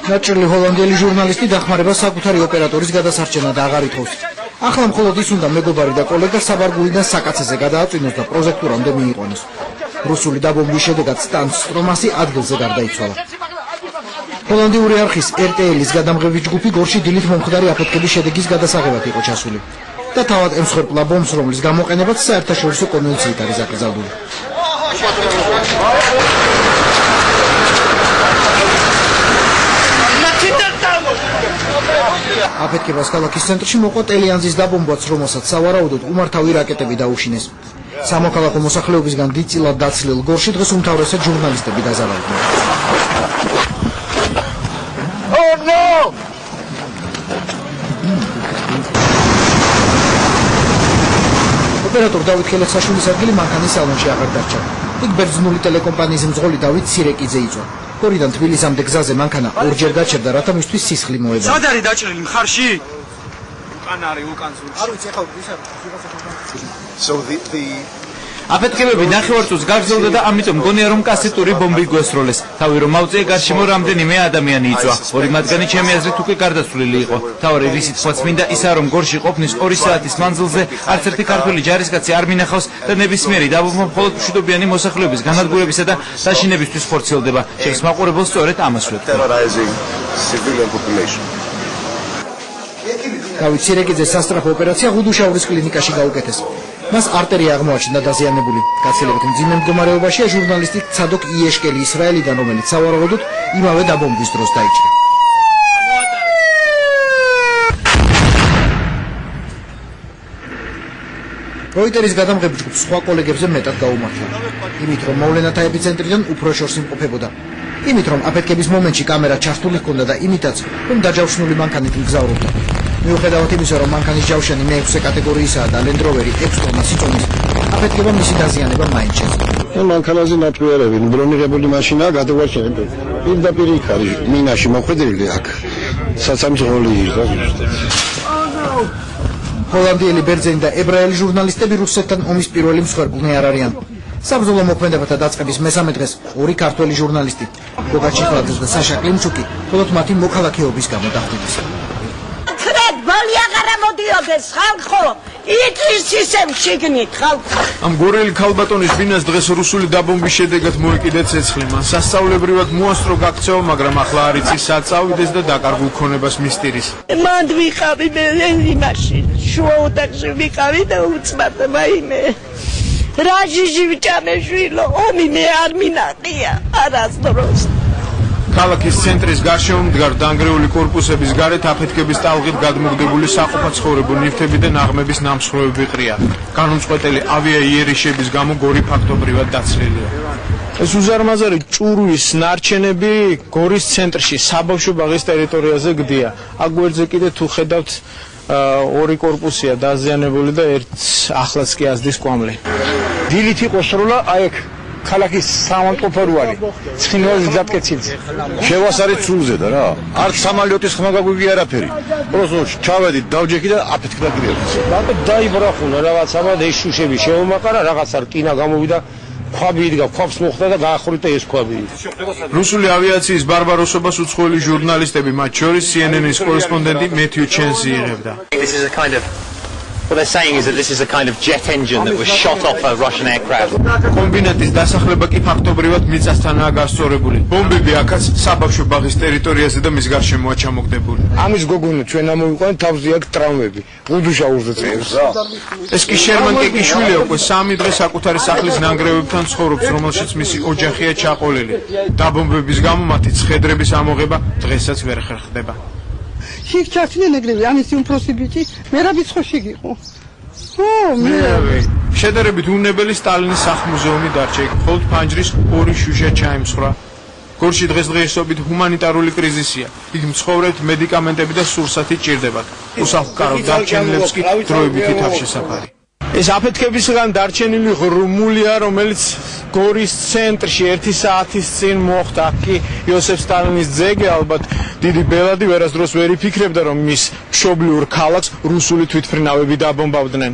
Ნაჭრელი ჰოლანდიელი ჟურნალისტი დახმარება საკუთარი ოპერატორის გადასარჩენად აღარ ითხოვს. ახლა მხოლოდ ის უნდა მეგობარი და კოლეგა საბარგულიდან საკაცეზე გადააწვინოს და პროჟექტურამდე მიიყვანოს. რუსული დაბომბვის შედეგად სტან სტრომასი ადგილზე გარდაიცვალა. ჰოლანდიური არხის RTL-ის გადამღები ჯგუფი გორში დილით მომხდარი აფეთქების შედეგის გადასაღებად იყო ჩასული და თავად ემსხვერპლა ბომბს, რომლის გამოყენებაც საერთაშორისო კონვენციით არის აკრძალული. აფეთქებას ქალაქის ცენტრში მოყვა ტელიანზის დაბომბვაც, რომელსაც სავარაუდოდ უმართავი რაკეტები დაუშინეს. სამოქალაქო მოსახლეობისგან დიდწილად დაცლილ გორში დღეს უმთავრესად ჟურნალისტები დაზარალდნენ. ოპერატორ დავით ხელეცაშვილის ადგილი მანქანის სალონში აღარ დარჩა. იქ ბერძნული ტელეკომპანიის მძღოლი დავით ცირეკიძე იწვა. გორიდან თბილისამდე გზაზე მანქანა ორჯერ დაჩერდა, რათა მისთვის სისხლი მოედა. სად არის დაჭრილი, მხარში? უკან არის, უკან ზურგში. არ ვიცი, ახლა ვიღაცა. აფეთქებები ნახევარწუთს გაგრძელდა და ამიტომ მგონია რომ კასეტური ბომბი გვესროლეს. თავი რომ ავწიე გარშემო რამდენიმე ადამიანი იწვა. ორი მათგანი ჩემი აზრით უკვე გარდაცვლილი იყო. თავი რისით ხوت მინდა ისა რომ გორში ყოფნის 2 საათის მანძილზე არც ერთი ქართველი ჯარისკაცი არ მინახავს და ნებისმიერი დაბომბვა მხოლოდ მშვიდობიანი მოსახლეობის განადგურებისა და საშინებისთვის ხორციელდება. ჩემს მაყურებელს სწორედ ამას ვეთქვი. დავით ცირეკიძეს სასწრაფო ოპერაცია ღუდუშაურის კლინიკაში გაუკეთეს. მას არტერია აღმოაჩნდა დაზიანებული. გაცილებით მძიმე მდგომარეობაშია ჟურნალისტი ცადოკ იეშკელი ისრაელიდან, რომელიც სავარაუდოდ იმავე დაბომბვის დროს დაიჭრა. როიტერის გადამღები ჯგუფს სხვა კოლეგებზე მეტად გაუმართლა. იმით რომ მოვლენათა ეპიცენტრიდან უფრო შორს იმყოფებოდა. იმით რომ აფეთქების მომენტში კამერა ჩართული ჰქონდა და იმითაც რომ დაჯავშნული მანქანით მგზავრობდა. მიუხედავად იმისა, რომ მანქანის ჯავშანი მე-6 კატეგორიისაა და Land Rover-ი 6 ტონა სიწონის, აფეთქება მისი დაზიანება მაინც შეძლო. მანქანაზე ნატრიარები, ბრონირებული მაშინაა გადავარჩენებული. პირდაპირ იქ არის მინაში მოხვედრილი აქ. საცამძღოლი იყო. ჰოლანდიელი ბერძენი და ებრაელი ჟურნალისტები რუსეთთან ომის პირველი მსხვერპლნი არ არიან. საბრძოლო მოქმედებათა დაწყების მესამე დღეს ორი ქართველი ჟურნალისტი, გოგა ჩიხლაძე და საშა კლიმჩუკი, მხოლოდ მათი მოქალაქეობის გამო დახვდეს. ბოლი აღარა მოდიოდეს ხალხო, იტრის ისევ შიგნით ხალხო. ამ გორელი ქალბატონის ბინას დღეს რუსული დაბომბვის შედეგად მოეკიდა ცეცხლი. მან სასწავლებრივად მოასწრო გაქცევა, მაგრამ ახლა არ იცის სად წავიდეს და დაკარგულ ქონებას მისტირის. მანდ ვიყავი მე იმაში, შუა ოთახში ვიყავი და უცბად მაიმე. რაჟიჟი ვჭამეშვილო, ომი მე არ მინაყია არასდროს. ქალაქის ცენტრის გარშემო მდგარ დანგრეული კორპუსების გარეთ აფეთქების ტალღით გადმოგდებული საყოფაცხოვრებო ნივთები და ნაღმების ნამსხვრევები ყრია. განუწყვეტელი ავიაიერიშების გამო გორი ფაქტობრივად დაცლილია. ეს უზარმაზარი ჭურვის ნარჩენები გორის ცენტრში, საბავშვო ბაღის ტერიტორიაზე გდია. აქ გვერდზე კიდე თუ ხედავთ ორი კორპუსია დაზიანებული და ერთ ახლაც კი ასდის კვამლი. დილით იყო სროლა აი აქ ქალაქის სამონტოფორუარი ცხინვალის გზატკეცილზე შევასარეთ სულზე და რა არც სამალიოტის ხმა გაგვიგია არაფერი პროსო ჩავედი დავჯექი და აფეთქდა გრიელს ბატონო დაიბრახუნა რაღაცა და ეს შუშები შეუმაყარა რაღაცა რკინა გამოვიდა ქვაბი იდგა ქვაბს მოხდა და გაახვრიტა ეს ქვაბი რუსული ავიაციის ბარბაროსობას უცხოელი ჟურნალისტები მათ შორის CNN-ის კორესპონდენტი მეთიუ ჩენსი იღებდა What they're saying is that this is a kind of jet engine that was shot off a Russian aircraft. კომბინატის დასახლება კი ფაქტობრივად მიწასთანაა გასწორებული. ბომბები აქაც საბავშვო ბაღის ტერიტორიაზე და მის გარშემოა ჩამოგდებული. ამის გოგონო ჩვენ ამოვიყვანეთ თავზე აქ ტრამვები. ღუდუშაურზე წერს. ეს კი შერმან კეკიშვილია უკვე 3 დღე საკუთარი სახლის ნანგრევებთან ცხოვრობს, რომელშიც მისი ოჯახია ჩაყოლილი. დაბომბების გამო მათი ცხედრების ამოღება დღესაც ვერ ხერხდება. იქ ჩართული ნეგრები, ამის უმცროსი ბიჭი, მე რა ბიცხოში გიყო. შედარებით უნებელი სტალინის სახლ-მუზეუმი დარჩა, იქ მხოლოდ ფანჯრის 2 შუშა ჩაიმსხვრა. გორში დღესდღეობით ჰუმანიტარული კრიზისია. იქ მცხოვრებთ მედიკამენტები და სურსათი ჭირდებათ. უსახლკარო დარჩენილებს კი დროებითი თავშესაფარი. ეს აფეთქებისგან დარჩენილი ღრმულია, რომელიც გორის ცენტრში 1 საათის წინ მოხდა. კი იოსებ სტალინის ძეგლი ალბათ დიდი ბელადი ვერასდროს ვერ იფიქრებდა, რომ მის მშობლიურ ქალაქს რუსული თვითმფრინავები დაბომბავდნენ.